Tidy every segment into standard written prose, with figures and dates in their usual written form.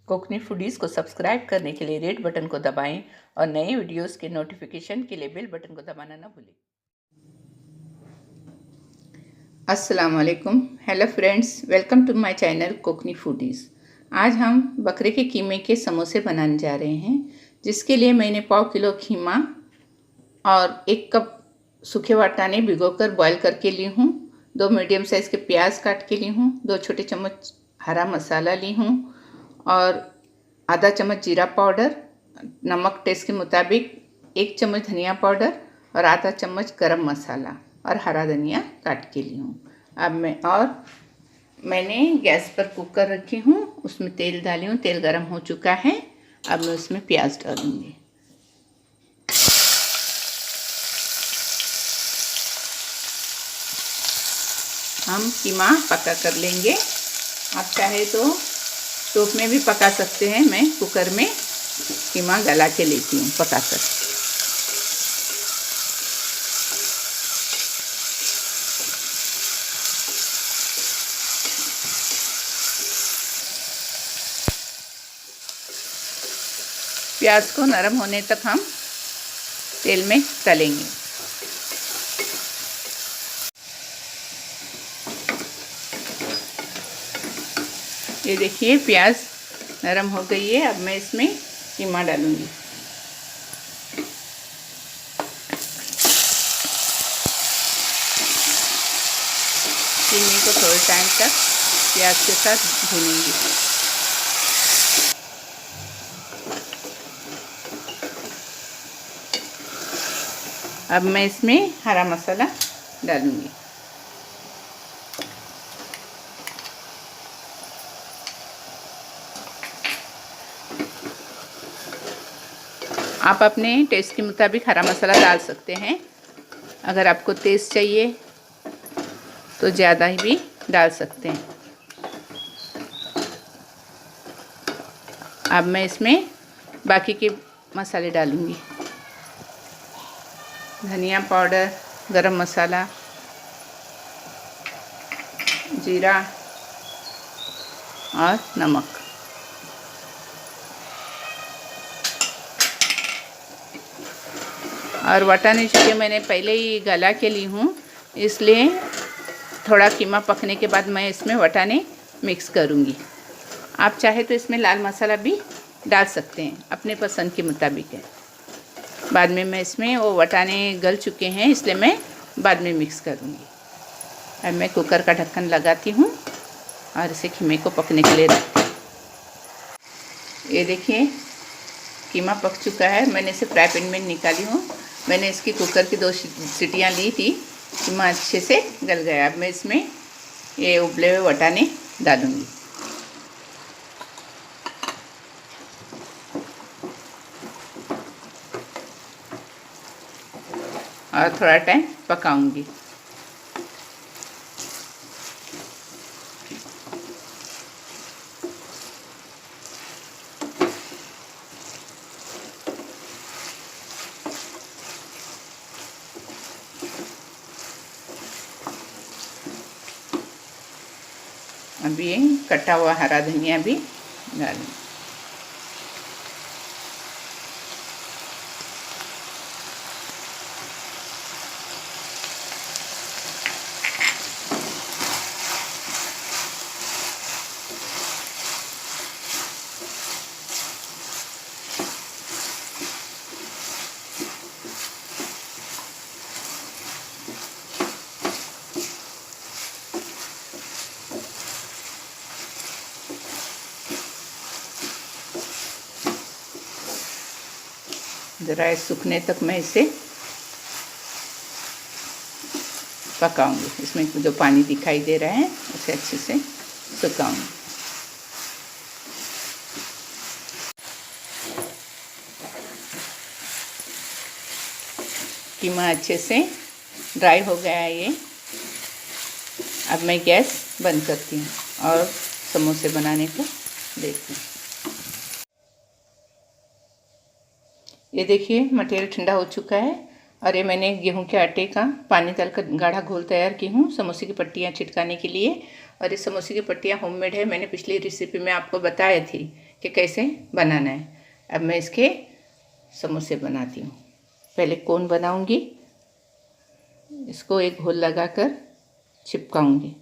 Konkani foodies को subscribe करने के लिए रेड बटन को दबाएं और नए वीडियोस के नोटिफिकेशन के लिए बेल बटन को दबाना ना भूलें। अस्सलाम वालेकुम, hello friends, welcome to my channel Kokni foodies. आज हम बकरे के कीमे के समोसे बनाने जा रहे हैं, जिसके लिए मैंने 1/4 किलो खीमा और 1 कप सूखे वाटाने भिगोकर बॉईल करके ली हूँ। 2 मीडियम साइज़ के प्याज काट के ली हूँ। 2 छोटे चम्मच हरा मसाला ली हूँ और आधा चम्मच जीरा पाउडर, नमक टेस्ट के मुताबिक, 1 चम्मच धनिया पाउडर और आधा चम्मच गरम मसाला और हरा धनिया काट के ली हूँ। अब मैंने गैस पर कुकर रखी हूँ, उसमें तेल डाली हूँ। तेल गरम हो चुका है। अब मैं उसमें प्याज डालूँगी। हम कीमा पका कर लेंगे। आप चाहे तो स्टोव में भी पका सकते हैं। मैं कुकर में कीमा गला के लेती हूँ पका कर। प्याज को नरम होने तक हम तेल में तलेंगे। ये देखिए प्याज नरम हो गई है। अब मैं इसमें कीमा डालूंगी। कीमे को थोड़े टाइम तक प्याज के साथ भूनेंगी। अब मैं इसमें हरा मसाला डालूंगी। आप अपने टेस्ट के मुताबिक हरा मसाला डाल सकते हैं। अगर आपको तेज़ चाहिए तो ज़्यादा ही भी डाल सकते हैं। अब मैं इसमें बाकी के मसाले डालूंगी। धनिया पाउडर, गरम मसाला, जीरा और नमक। और वटाने चूँकि मैंने पहले ही गला के ली हूँ, इसलिए थोड़ा कीमा पकने के बाद मैं इसमें वटाने मिक्स करूँगी। आप चाहे तो इसमें लाल मसाला भी डाल सकते हैं, अपने पसंद के मुताबिक है। बाद में मैं इसमें वो वटाने गल चुके हैं, इसलिए मैं बाद में मिक्स करूँगी। अब मैं कुकर का ढक्कन लगाती हूँ और इसे कीमे को पकने के लिए रखती हूँ। ये देखिए कीमा पक चुका है। मैंने इसे फ्राई पैन में निकाली हूँ। मैंने इसकी कुकर की 2 सीटियाँ ली थी। कीमा अच्छे से गल गया। अब मैं इसमें ये उबले हुए वटाने डालूँगी और थोड़ा टाइम पकाऊंगी। अब ये कटा हुआ हरा धनिया भी डालें। ज़रा सूखने तक मैं इसे पकाऊंगी। इसमें जो पानी दिखाई दे रहा है उसे अच्छे से सुखाऊंगी। कीमा अच्छे से ड्राई हो गया है ये। अब मैं गैस बंद करती हूँ और समोसे बनाने को देखती हूँ। ये देखिए मटेरियल ठंडा हो चुका है और ये मैंने गेहूं के आटे का पानी डालकर गाढ़ा घोल तैयार की हूँ समोसे की पट्टियाँ छिटकाने के लिए। और ये समोसे की पट्टियाँ होममेड है। मैंने पिछली रेसिपी में आपको बताई थी कि कैसे बनाना है। अब मैं इसके समोसे बनाती हूँ। पहले कोन बनाऊंगी, इसको एक घोल लगाकर चिपकाऊंगी।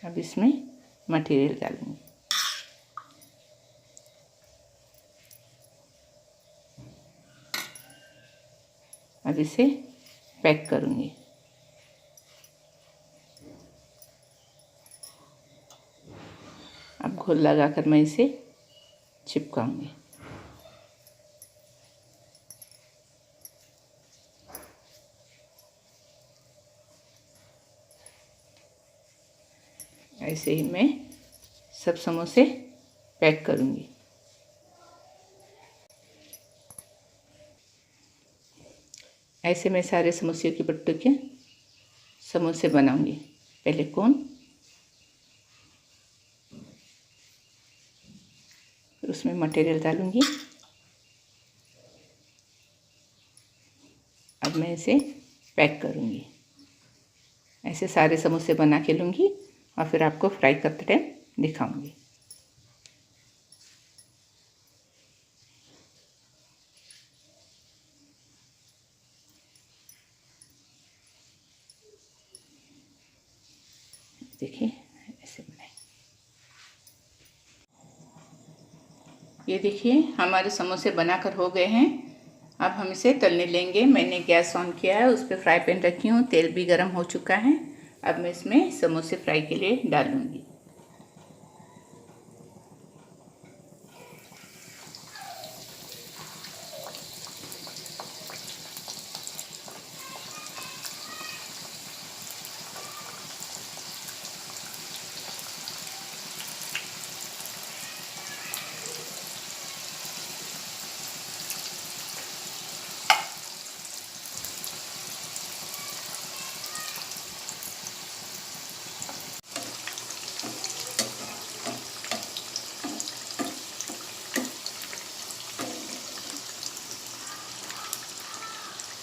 अब इसमें मटेरियल डालूंगी। अब इसे पैक करूंगी। अब घोल लगाकर मैं इसे चिपकाऊंगी। ऐसे ही मैं सब समोसे पैक करूंगी। ऐसे मैं सारे समोसे की बट्टू के समोसे बनाऊंगी। पहले कोन, फिर उसमें मटेरियल डालूंगी। अब मैं इसे पैक करूंगी। ऐसे सारे समोसे बना के लूँगी और फिर आपको फ्राई करते टाइम दिखाऊंगी। देखिए ऐसे बनाए। ये देखिए हमारे समोसे बनाकर हो गए हैं। अब हम इसे तलने लेंगे। मैंने गैस ऑन किया है, उस पर फ्राई पैन रखी हूँ, तेल भी गर्म हो चुका है। अब मैं इसमें समोसे फ्राई के लिए डालूंगी।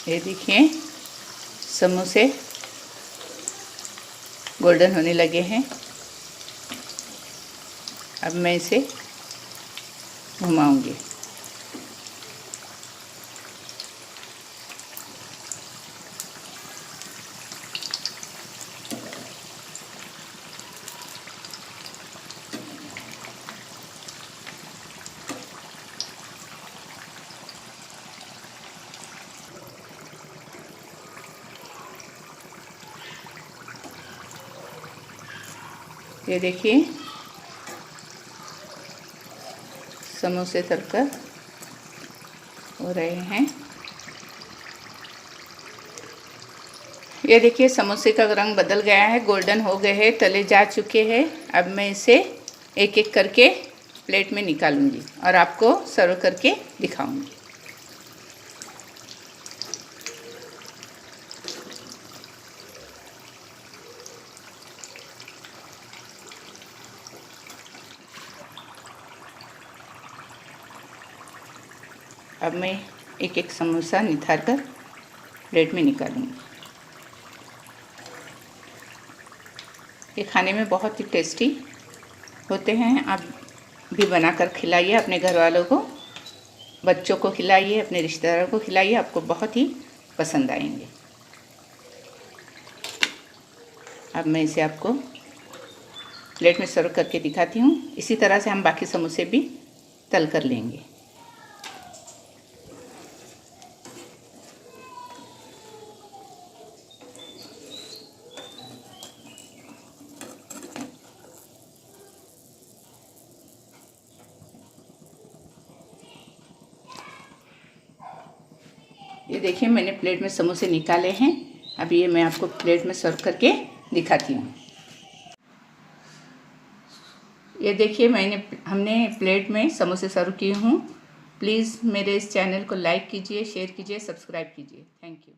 ये देखिए समोसे गोल्डन होने लगे हैं। अब मैं इसे घुमाऊंगी। ये देखिए समोसे तलकर हो रहे हैं। ये देखिए समोसे का रंग बदल गया है, गोल्डन हो गए हैं, तले जा चुके हैं। अब मैं इसे एक एक करके प्लेट में निकालूंगी और आपको सर्व करके दिखाऊंगी। अब मैं एक एक समोसा निथार कर प्लेट में निकालूंगी। ये खाने में बहुत ही टेस्टी होते हैं। आप भी बनाकर खिलाइए अपने घर वालों को, बच्चों को खिलाइए, अपने रिश्तेदारों को खिलाइए, आपको बहुत ही पसंद आएंगे। अब मैं इसे आपको प्लेट में सर्व करके दिखाती हूँ। इसी तरह से हम बाकी समोसे भी तल कर लेंगे। ये देखिए मैंने प्लेट में समोसे निकाले हैं। अब ये मैं आपको प्लेट में सर्व करके दिखाती हूँ। ये देखिए हमने प्लेट में समोसे सर्व किए हूँ। प्लीज़ मेरे इस चैनल को लाइक कीजिए, शेयर कीजिए, सब्सक्राइब कीजिए। Thank you.